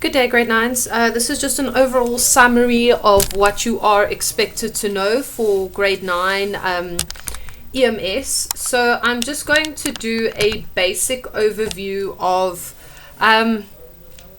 Good day, grade nines. This is just an overall summary of what you are expected to know for grade 9 EMS. So I'm just going to do a basic overview of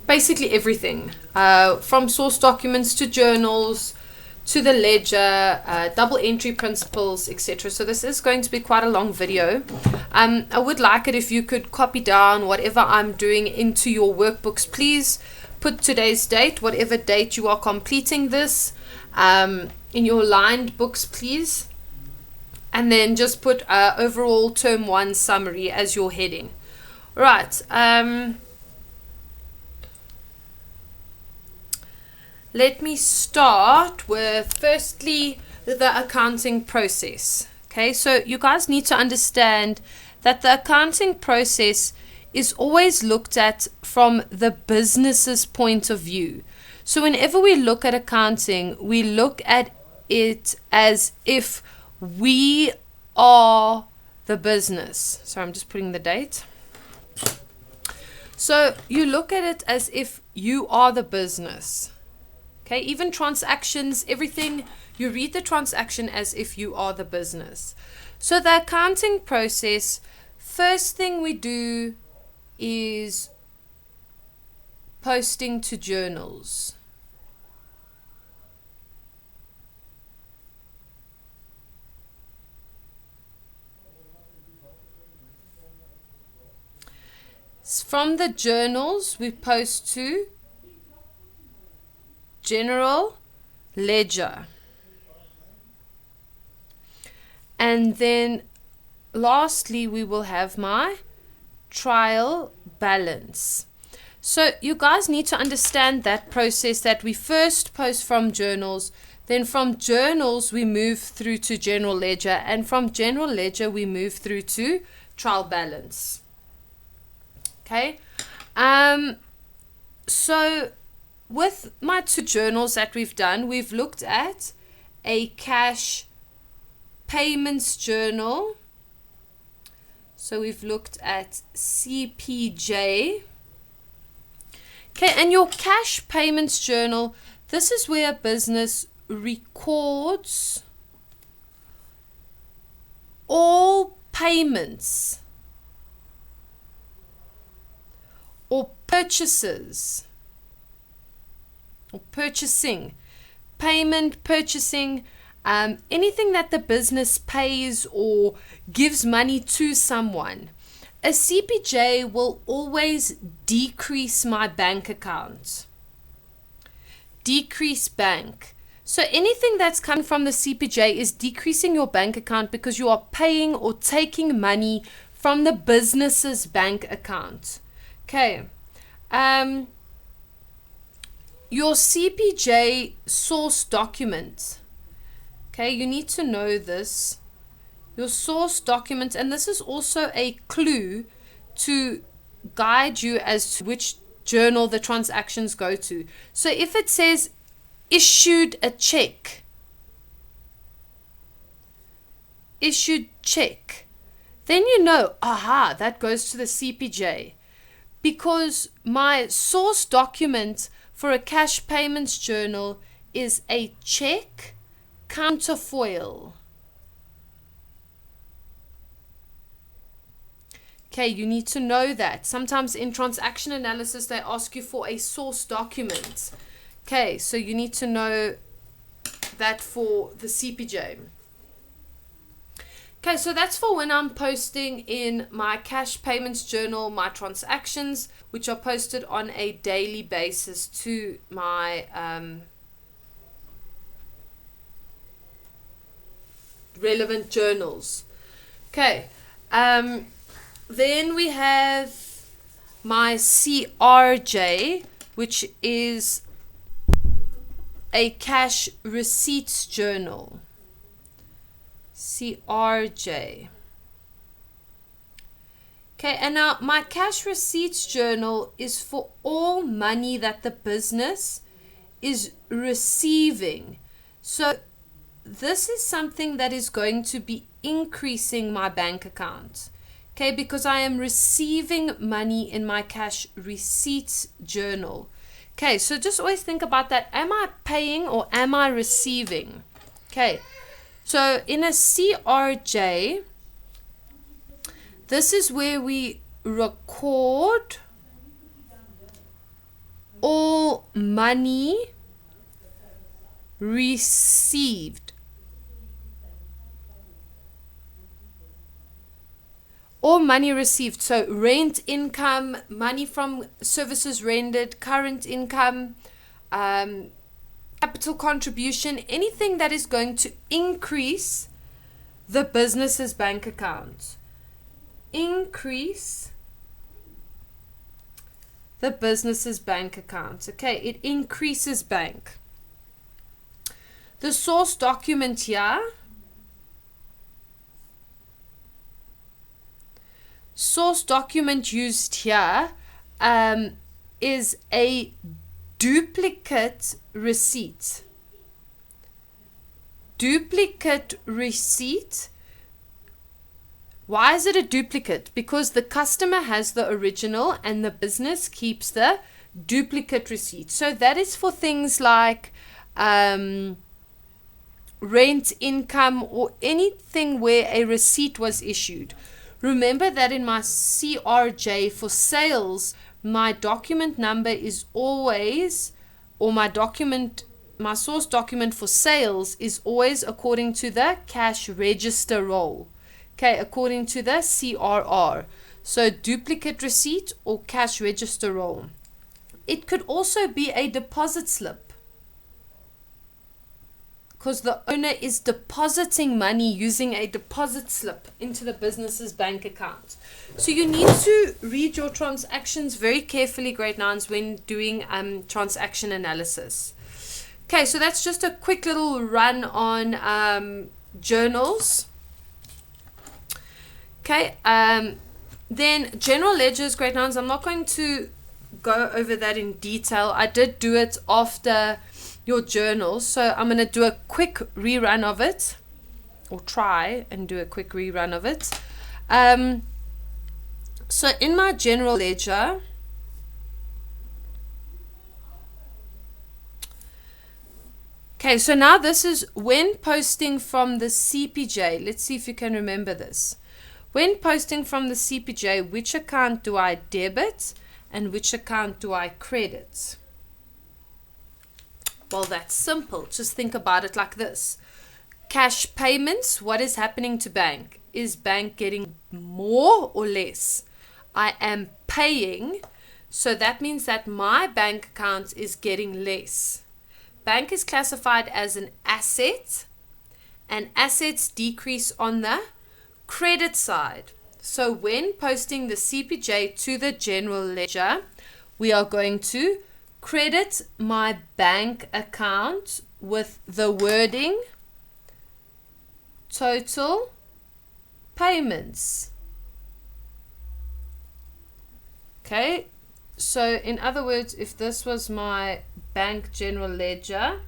basically everything, from source documents to journals to the ledger, double entry principles, etc. So this is going to be quite a long video. I would like it if you could copy down whatever I'm doing into your workbooks. Please put today's date, whatever date you are completing this, in your lined books, please. And then just put overall term 1 summary as your heading. Right. Let me start with firstly the accounting process. Okay, so you guys need to understand that the accounting process is always looked at from the business's point of view. So whenever we look at accounting, we look at it as if we are the business. Sorry, I'm just putting the date. So you look at it as if you are the business. Okay, even transactions, everything, you read the transaction as if you are the business. So the accounting process, first thing we do is posting to journals. From the journals, we post to general ledger. And then lastly, we will have my trial balance. So you guys need to understand that process, that we first post from journals, then from journals we move through to general ledger, and from general ledger we move through to trial balance. Okay, so with my 2 journals that we've done, we've looked at a cash payments journal. So we've looked at CPJ. Okay, and your cash payments journal, this is where a business records all payments or purchases or purchasing, payment, purchasing, anything that the business pays or gives money to someone. A CPJ will always decrease my bank account. Decrease bank. So anything that's coming from the CPJ is decreasing your bank account because you are paying or taking money from the business's bank account. Okay. Your CPJ source document. Okay, you need to know this. Your source document, and this is also a clue to guide you as to which journal the transactions go to. So if it says issued a check, issued check, then you know, aha, that goes to the CPJ. Because my source document for a cash payments journal is a check counterfoil. Okay, you need to know that. Sometimes in transaction analysis, they ask you for a source document. Okay, so you need to know that for the CPJ. Okay, so that's for when I'm posting in my cash payments journal, my transactions, which are posted on a daily basis to my relevant journals. Okay, then we have my CRJ, which is a cash receipts journal. CRJ. Okay, and now my cash receipts journal is for all money that the business is receiving. So this is something that is going to be increasing my bank account. Okay, because I am receiving money in my cash receipts journal. Okay, so just always think about that. Am I paying or am I receiving? Okay, so in a CRJ, this is where we record all money received. All money received. So rent income, money from services rendered, current income, capital contribution, anything that is going to increase the business's bank account. Increase the business's bank account. Okay, it increases bank. The source document here, source document used here is a duplicate receipt. Duplicate receipt. Why is it a duplicate? Because the customer has the original and the business keeps the duplicate receipt. So that is for things like rent income or anything where a receipt was issued. Remember that in my CRJ for sales, my document number is always, or my source document for sales is always according to the cash register roll. Okay, according to the CRR. So duplicate receipt or cash register roll. It could also be a deposit slip, because the owner is depositing money using a deposit slip into the business's bank account. So you need to read your transactions very carefully, grade 9s, when doing transaction analysis. Okay, so that's just a quick little run on journals. Okay, then general ledgers, grade 9s, I'm not going to go over that in detail. I did do it after your journals, so I'm going to do a quick rerun of it, or try and do a quick rerun of it. So in my general ledger, okay, so now this is when posting from the CPJ. Let's see if you can remember this. When posting from the CPJ, which account do I debit and which account do I credit? Well, that's simple. Just think about it like this. Cash payments, what is happening to bank? Is bank getting more or less? I am paying, so that means that my bank account is getting less. Bank is classified as an asset, and assets decrease on the credit side. So when posting the CPJ to the general ledger, we are going to credit my bank account with the wording total payments. Okay, so in other words, if this was my bank general ledger,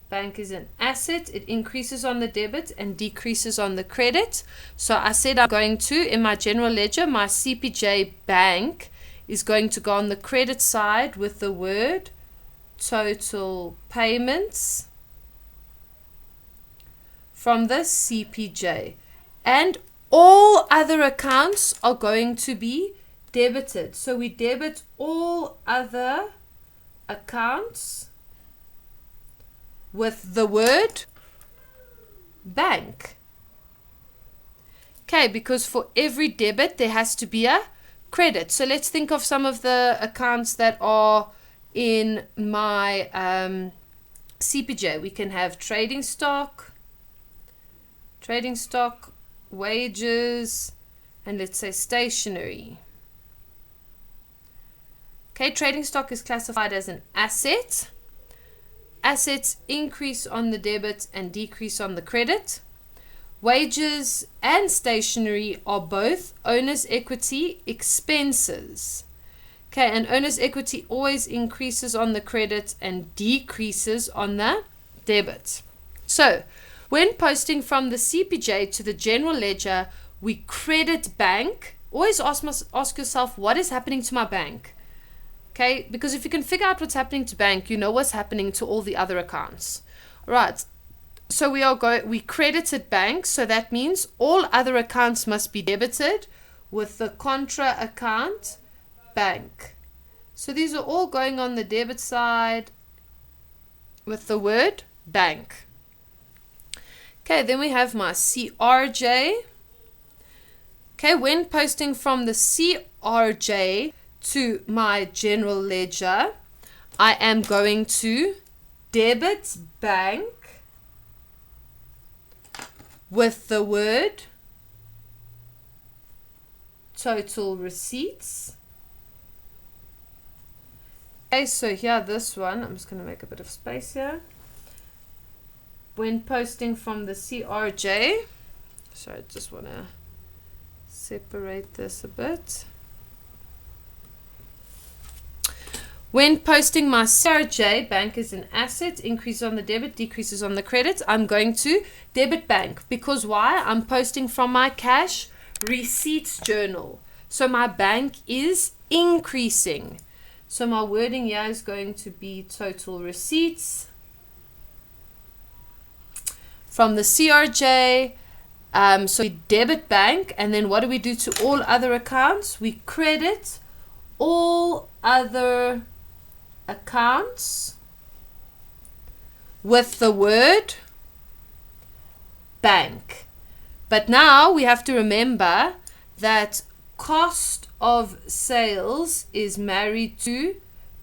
bank is an asset, it increases on the debit and decreases on the credit. So I said I'm going to, in my general ledger, my CPJ bank is going to go on the credit side with the word total payments from the CPJ, and all other accounts are going to be debited. So we debit all other accounts with the word bank. Okay, because for every debit there has to be a credit. So let's think of some of the accounts that are in my CPJ. We can have trading stock, wages, and let's say stationery. Okay, trading stock is classified as an asset. Assets increase on the debit and decrease on the credit. Wages and stationery are both owner's equity expenses. Okay, and owner's equity always increases on the credit and decreases on the debit. So, when posting from the CPJ to the general ledger, we credit bank. Always ask yourself, what is happening to my bank? Okay, because if you can figure out what's happening to bank, you know what's happening to all the other accounts. Right. So we credited bank, so that means all other accounts must be debited with the contra account bank. So these are all going on the debit side with the word bank. Okay, then we have my CRJ. Okay, when posting from the CRJ to my general ledger, I am going to debit bank with the word total receipts. Okay, so here this one, I'm just going to make a bit of space here. When posting from the CRJ, so I just want to separate this a bit. When posting my CRJ, bank is an asset, increases on the debit, decreases on the credit, I'm going to debit bank. Because why? I'm posting from my cash receipts journal. So my bank is increasing. So my wording here is going to be total receipts from the CRJ. So we debit bank, and then what do we do to all other accounts? We credit all other accounts with the word bank. But now we have to remember that cost of sales is married to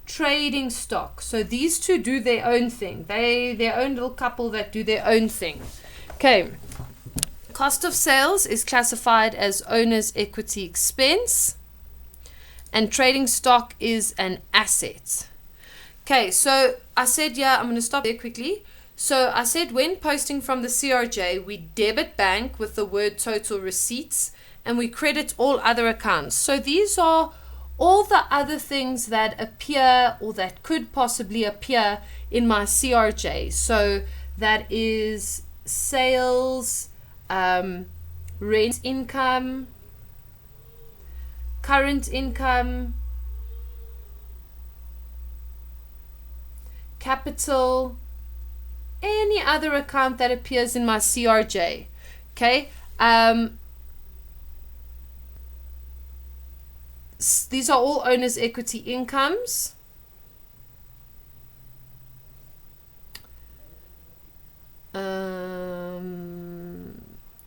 trading stock. So these two do their own thing. Their own little couple that do their own thing. Okay. Cost of sales is classified as owner's equity expense, and trading stock is an asset. Okay, so I said, yeah, I'm going to stop there quickly. So I said when posting from the CRJ, we debit bank with the word total receipts, and we credit all other accounts. So these are all the other things that appear or that could possibly appear in my CRJ. So that is sales, rent income, current income, capital, any other account that appears in my CRJ. Okay. These are all owner's equity incomes.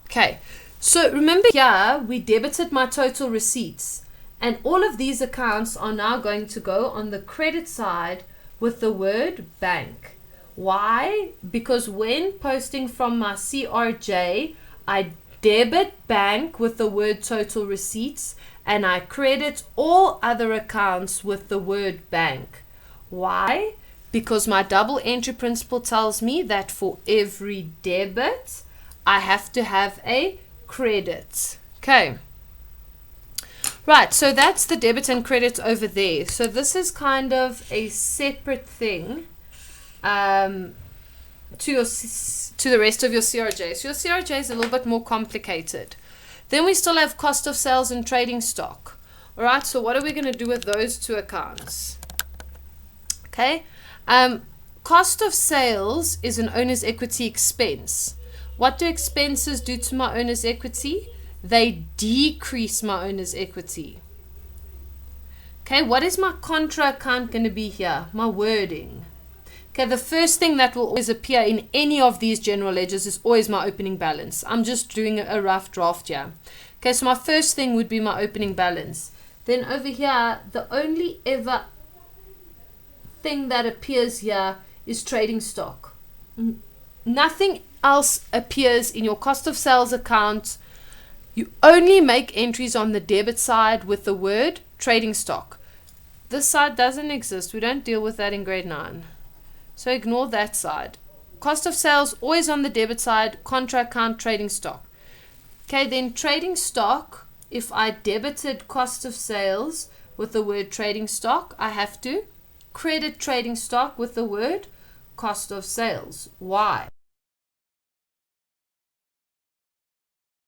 Okay, so remember here we debited my total receipts, and all of these accounts are now going to go on the credit side with the word bank. Why? Because when posting from my CRJ, I debit bank with the word total receipts, and I credit all other accounts with the word bank. Why? Because my double entry principle tells me that for every debit, I have to have a credit. Okay. Right, so that's the debit and credit over there. So this is kind of a separate thing to the rest of your CRJ. So your CRJ is a little bit more complicated. Then we still have cost of sales and trading stock. All right, so what are we going to do with those two accounts? Okay, cost of sales is an owner's equity expense. What do expenses do to my owner's equity? They decrease my owner's equity. Okay, what is my contra account going to be here? My wording. Okay, the first thing that will always appear in any of these general ledgers is always my opening balance. I'm just doing a rough draft here. Okay, so my first thing would be my opening balance. Then over here, the only ever thing that appears here is trading stock. Nothing else appears in your cost of sales account. You only make entries on the debit side with the word trading stock. This side doesn't exist. We don't deal with that in grade 9. So ignore that side. Cost of sales always on the debit side, contra account, trading stock. Okay, then trading stock, if I debited cost of sales with the word trading stock, I have to credit trading stock with the word cost of sales. Why?